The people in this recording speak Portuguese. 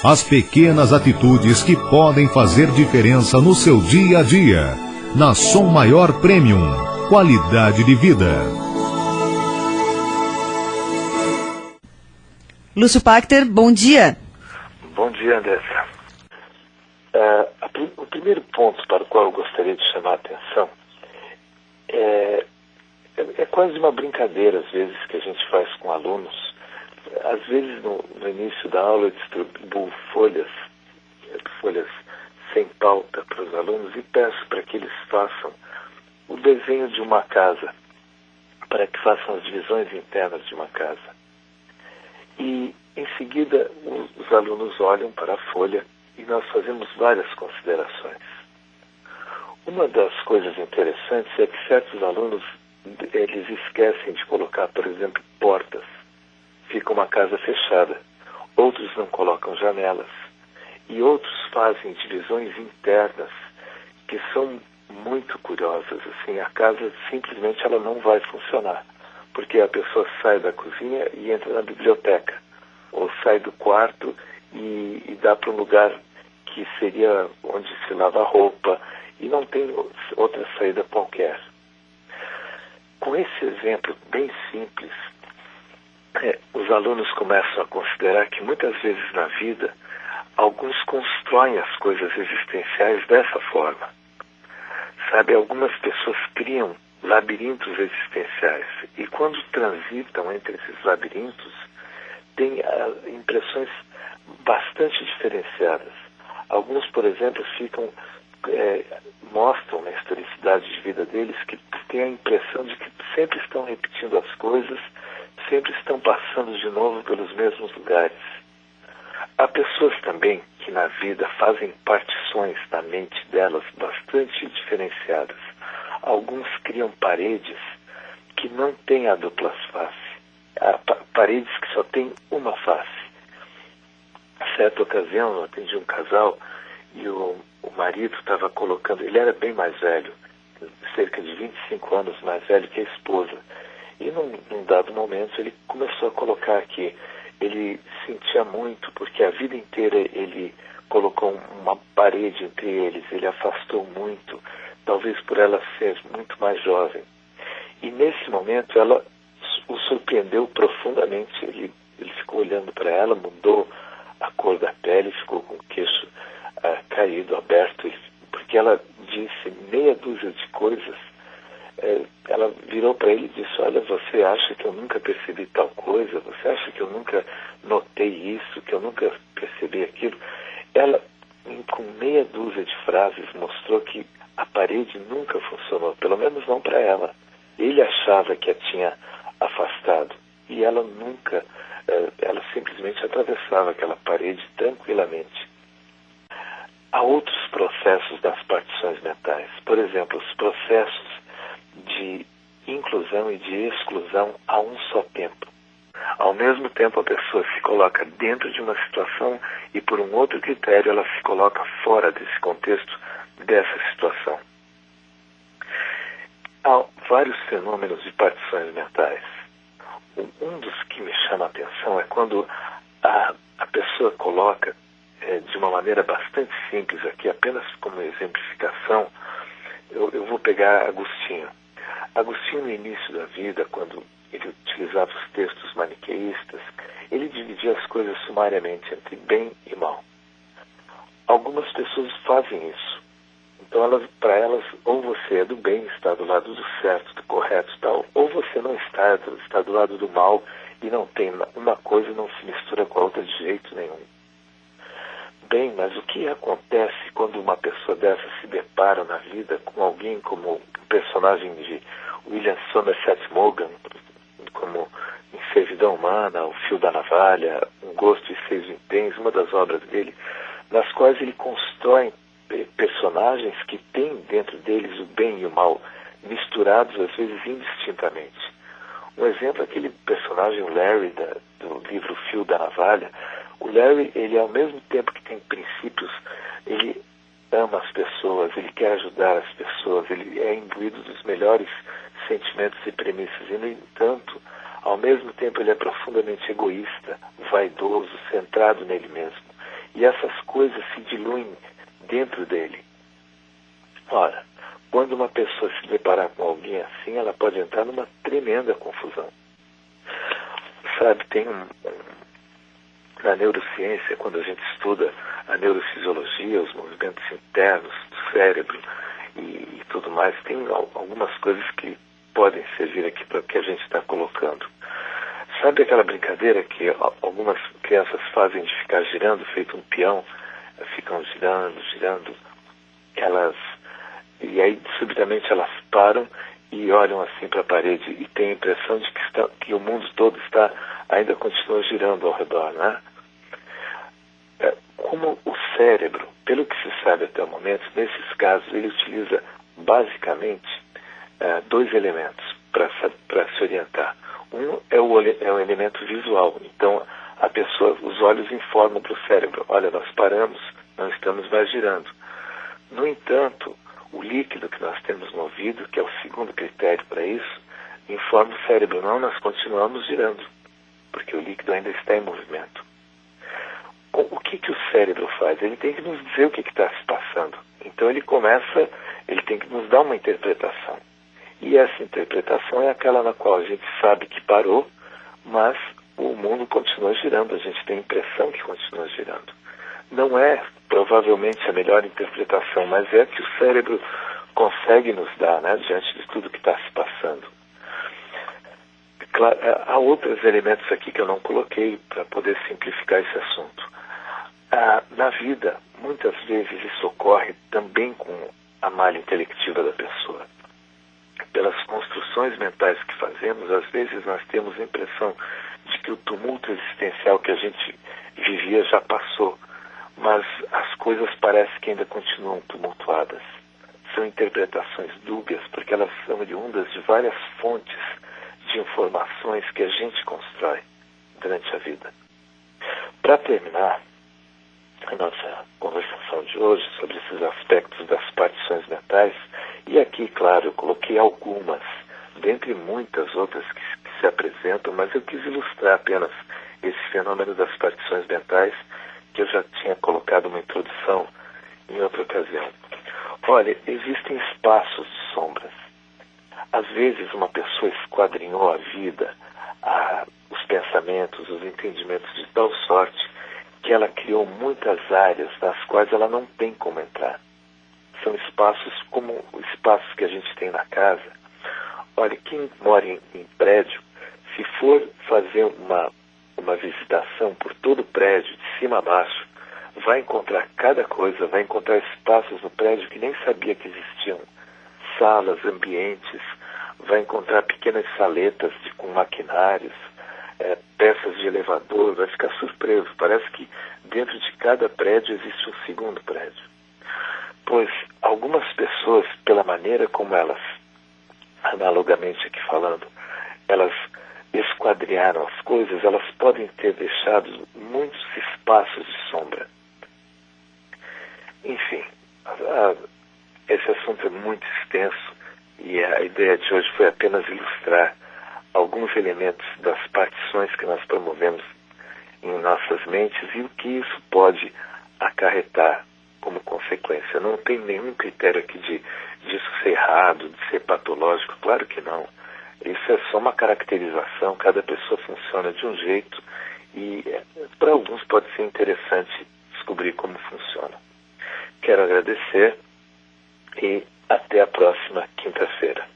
As pequenas atitudes que podem fazer diferença no seu dia a dia. Na Som Maior Premium. Qualidade de vida. Lúcio Pachter, bom dia. Bom dia, Andressa. O primeiro ponto para o qual eu gostaria de chamar a atenção é quase uma brincadeira, às vezes, que a gente faz com alunos. Às vezes, no início da aula, eu distribuo folhas sem pauta para os alunos e peço para que eles façam o desenho de uma casa, para que façam as divisões internas de uma casa. E, em seguida, os alunos olham para a folha e nós fazemos várias considerações. Uma das coisas interessantes é que certos alunos, eles esquecem de colocar, por exemplo, portas. Fica uma casa fechada. Outros não colocam janelas. E outros fazem divisões internas que são muito curiosas. Assim, a casa simplesmente ela não vai funcionar. Porque a pessoa sai da cozinha e entra na biblioteca. Ou sai do quarto e dá para um lugar que seria onde se lava a roupa. E não tem outra saída qualquer. Com esse exemplo bem simples, os alunos começam a considerar que muitas vezes na vida, alguns constroem as coisas existenciais dessa forma. Sabe, algumas pessoas criam labirintos existenciais e quando transitam entre esses labirintos, têm impressões bastante diferenciadas. Alguns, por exemplo, mostram na historicidade de vida deles que têm a impressão de que sempre estão repetindo as coisas, sempre estão passando de novo pelos mesmos lugares. Há pessoas também que na vida fazem partições na mente delas bastante diferenciadas. Alguns criam paredes que não têm a dupla face. Paredes que só têm uma face. A certa ocasião eu atendi um casal e o marido estava colocando, ele era bem mais velho, cerca de 25 anos mais velho que a esposa. E num dado momento ele começou a colocar que ele sentia muito, porque a vida inteira ele colocou uma parede entre eles, ele afastou muito, talvez por ela ser muito mais jovem. E nesse momento ela o surpreendeu profundamente, ele ficou olhando para ela, mudou a cor da pele, ficou com o queixo caído, aberto, porque ela disse meia dúzia de coisas. Ela virou para ele e disse: olha, você acha que eu nunca percebi tal coisa? Você acha que eu nunca notei isso? Que eu nunca percebi aquilo? Ela, com meia dúzia de frases, mostrou que a parede nunca funcionou, pelo menos não para ela. Ele achava que a tinha afastado e ela nunca, ela simplesmente atravessava aquela parede tranquilamente. Há outros processos das partições mentais, por exemplo, os processos de inclusão e de exclusão a um só tempo. Ao mesmo tempo, a pessoa se coloca dentro de uma situação e, por um outro critério, ela se coloca fora desse contexto, dessa situação. Há vários fenômenos de partições mentais. Um dos que me chama a atenção é quando a pessoa coloca, de uma maneira bastante simples aqui, apenas como exemplificação, eu vou pegar Agostinho. Agostinho, no início da vida, quando ele utilizava os textos maniqueístas, ele dividia as coisas sumariamente entre bem e mal. Algumas pessoas fazem isso. Então, para elas, ou você é do bem, está do lado do certo, do correto e tal, ou você não está do lado do mal e não tem uma coisa, não se mistura com a outra de jeito nenhum. Bem, mas o que acontece quando uma pessoa dessa se depara na vida com alguém como o personagem de William Somerset Maugham, como em Servidão Humana, O Fio da Navalha, Um Gosto e Seis Vinténs, uma das obras dele, nas quais ele constrói personagens que têm dentro deles o bem e o mal, misturados às vezes indistintamente. Um exemplo é aquele personagem, o Larry, do livro O Fio da Navalha. O Larry, ele ao mesmo tempo que tem princípios, ele ama as pessoas, ele quer ajudar as pessoas, ele é imbuído dos melhores sentimentos e premissas. E, no entanto, ao mesmo tempo ele é profundamente egoísta, vaidoso, centrado nele mesmo. e essas coisas se diluem dentro dele. Ora, quando uma pessoa se deparar com alguém assim, ela pode entrar numa tremenda confusão. Sabe, tem na neurociência, quando a gente estuda a neurofisiologia, os movimentos internos do cérebro e tudo mais, tem algumas coisas que podem servir aqui para o que a gente está colocando. Sabe aquela brincadeira que algumas crianças fazem de ficar girando, feito um peão, ficam girando, e aí subitamente elas param e olham assim para a parede e têm a impressão de que o mundo todo ainda continua girando ao redor, né? Como o cérebro, pelo que se sabe até o momento, nesses casos ele utiliza basicamente dois elementos para se orientar. Um é o elemento visual. Então, os olhos informam para o cérebro: olha, nós paramos, não estamos mais girando. No entanto, o líquido que nós temos no ouvido, que é o segundo critério para isso, informa o cérebro: não, nós continuamos girando, porque o líquido ainda está em movimento. O que o cérebro faz? Ele tem que nos dizer o que está se passando. Então ele tem que nos dar uma interpretação. E essa interpretação é aquela na qual a gente sabe que parou, mas o mundo continua girando, a gente tem a impressão que continua girando. Não é provavelmente a melhor interpretação, mas é a que o cérebro consegue nos dar, né, diante de tudo que está se passando. Claro, há outros elementos aqui que eu não coloquei para poder simplificar esse assunto. Na vida, muitas vezes isso ocorre também com a malha intelectiva da pessoa. Pelas construções mentais que fazemos, às vezes nós temos a impressão de que o tumulto existencial que a gente vivia já passou, mas as coisas parecem que ainda continuam tumultuadas. São interpretações dúbias, porque elas são oriundas de várias fontes de informações que a gente constrói durante a vida. Para terminar a nossa conversação de hoje sobre esses aspectos das partições mentais, e aqui, claro, eu coloquei algumas, dentre muitas outras que se apresentam, mas eu quis ilustrar apenas esse fenômeno das partições mentais, que eu já tinha colocado uma introdução em outra ocasião. Olha, existem espaços de sombras. Às vezes uma pessoa esquadrinhou a vida, os pensamentos, os entendimentos de tal sorte que ela criou muitas áreas nas quais ela não tem como entrar. São espaços como espaços que a gente tem na casa. Olha, quem mora em prédio, se for fazer uma visitação por todo o prédio, de cima a baixo, vai encontrar cada coisa, vai encontrar espaços no prédio que nem sabia que existiam. Salas, ambientes, vai encontrar pequenas saletas com maquinários, peças de elevador, vai ficar surpreso. Parece que dentro de cada prédio existe um segundo prédio. Pois algumas pessoas, pela maneira como elas, analogamente aqui falando, elas esquadrinharam as coisas, elas podem ter deixado muitos espaços de sombra. Enfim, esse assunto é muito extenso e a ideia de hoje foi apenas ilustrar alguns elementos das partições que nós promovemos em nossas mentes e o que isso pode acarretar como consequência. Não tem nenhum critério aqui disso ser errado, de ser patológico, claro que não. Isso é só uma caracterização, cada pessoa funciona de um jeito e para alguns pode ser interessante descobrir como funciona. Quero agradecer e até a próxima quinta-feira.